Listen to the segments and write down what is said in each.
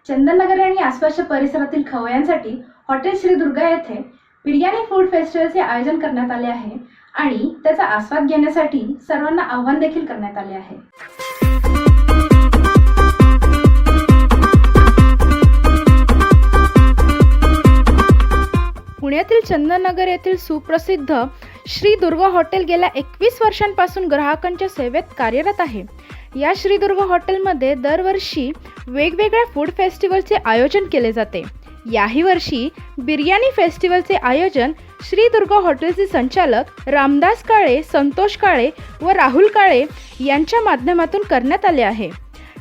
चंदननगर आणि आसपासच्या परिसरातील खवय्यांसाठी हॉटेल श्री दुर्गा येथे बिर्याणी फूड फेस्टिवलचे आयोजन करण्यात आले आहे आणि त्याचा आस्वाद घेण्यासाठी सर्वांना आव्हान देखील करण्यात आले आहे। पुण्यातील चंदननगर येथील सुप्रसिद्ध श्री दुर्गा हॉटेल गेल्या 21 वर्षांपासून ग्राहकांच्या सेवेत कार्यरत आहे। या श्री दुर्गा हॉटेलमध्ये दरवर्षी वेगवेगळ्या फूड फेस्टिवलचे आयोजन केले जाते। याही वर्षी बिर्याणी फेस्टिवलचे आयोजन श्री दुर्गा हॉटेलचे संचालक रामदास काळे, संतोष काळे व राहुल काळे यांच्या माध्यमातून करण्यात आले आहे।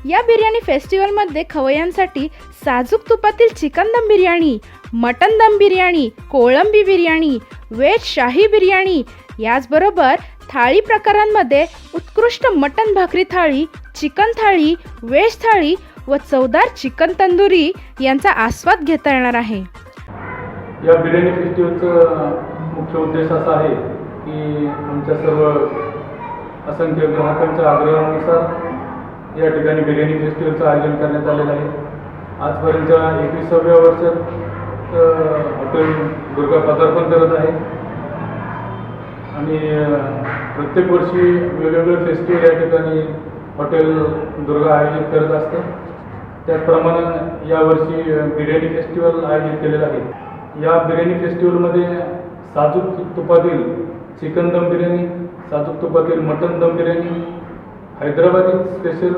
या बिर्याणी फेस्टिवलमध्ये खवय्यांसाठी साजूक तुपातील चिकन दम बिर्याणी, मटन दम बिर्याणी, कोळंबी बिर्याणी, व्हेज शाही बिर्याणी याचबरोबर थाळी प्रकारांमध्ये उत्कृष्ट मटन भाकरी थाळी, चिकन थाळी, व्हेज थाळी व चवदार चिकन तंदुरी यांचा आस्वाद घेता येणार आहे। या बिर्याणी फेस्टिवलचा मुख्य उद्देश असा आहे की आमच्या सर्व असंख्य ग्राहकांच्या आग्रहानुसार या ठिकाणी बिर्याणी फेस्टिवलचं आयोजन करण्यात आलेलं आहे। आजपर्यंतच्या 21व्या वर्षात हॉटेल दुर्गा पदार्पण करत आहे आणि प्रत्येक वर्षी वेगवेगळे फेस्टिवल या ठिकाणी हॉटेल दुर्गा आयोजित करत असतं। त्याचप्रमाणे यावर्षी बिर्याणी फेस्टिवल आयोजित केलेलं आहे। या बिर्याणी फेस्टिवलमध्ये साजूक तुपातील चिकन दम बिर्याणी, साजूक तुपातील मटन दम biryani, Hyderabadi special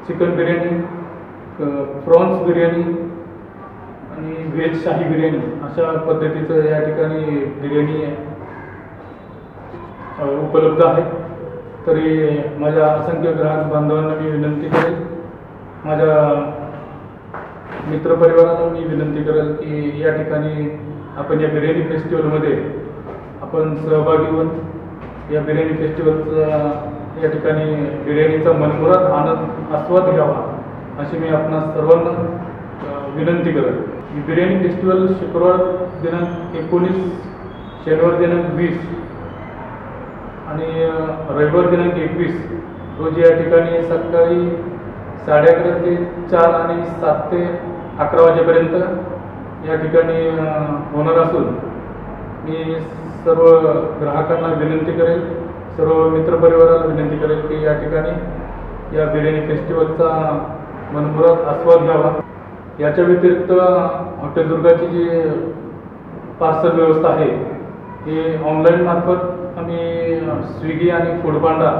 chicken biryani, prawns biryani आणि व्हेज शाही बिर्याणी अशा पद्धतीचं या ठिकाणी बिर्याणी उपलब्ध आहे। तरी माझ्या असंख्य ग्राहक बांधवांना मी विनंती करेल, माझ्या मित्रपरिवाराला मी विनंती करेल की या ठिकाणी आपण या बिर्याणी फेस्टिवलमध्ये आपण सहभागी होऊन या बिर्याणी फेस्टिवलचा या ठिकाणी बिर्याणीचा मनमुराद आनंद आस्वाद घ्यावा अशी मी आपणा सर्वांना विनंती करेल। बिर्याणी फेस्टिवल शुक्रवार दिनांक 19, शनिवार दिनांक 20 आणि रविवार दिनांक 21 रोजी या ठिकाणी सकाळी 11:30 ते 4 आणि 7 ते 11 वाजेपर्यंत या ठिकाणी होणार असून मी सर्व ग्राहकांना विनंती करेल, सर्व मित्रपरिवाराला विनंती करेल की या ठिकाणी या बिर्याणी फेस्टिवलचा मनमुराद आस्वाद घ्यावा। याच्या व्यतिरिक्त हॉटेल दुर्गाची जी पार्सल व्यवस्था आहे ही ऑनलाईन मार्फत आम्ही स्विगी आणि फूडपांडा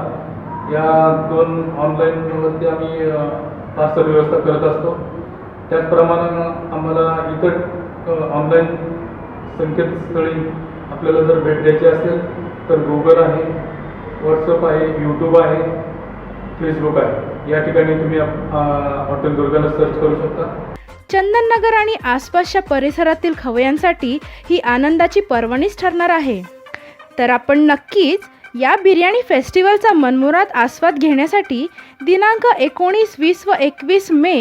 या 2 ऑनलाईनवरती आम्ही पार्सल व्यवस्था करत असतो। त्याचप्रमाणे आम्हाला इतर ऑनलाईन संकेतस्थळी आपल्याला जर भेट द्यायची असेल तर गुगल आहे, व्हॉट्सअप आहे, यूट्यूब आहे, फेसबुक आहे। या ठिकाणी तुम्ही हॉटेल दुर्गाला सर्च करू शकता। चंदननगर आणि आसपासच्या परिसरातील खवय्यांसाठी ही आनंदाची पर्वणीच ठरणार आहे। तर आपण नक्कीच या बिर्याणी फेस्टिवलचा मनमुराद आस्वाद घेण्यासाठी दिनांक 19, 20 व 21 मे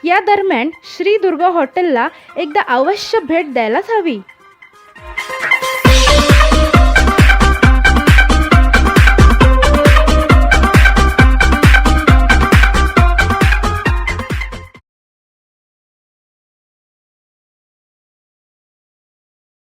या दरम्यान श्री दुर्गा हॉटेलला एकदा अवश्य भेट द्यायलाच हवी।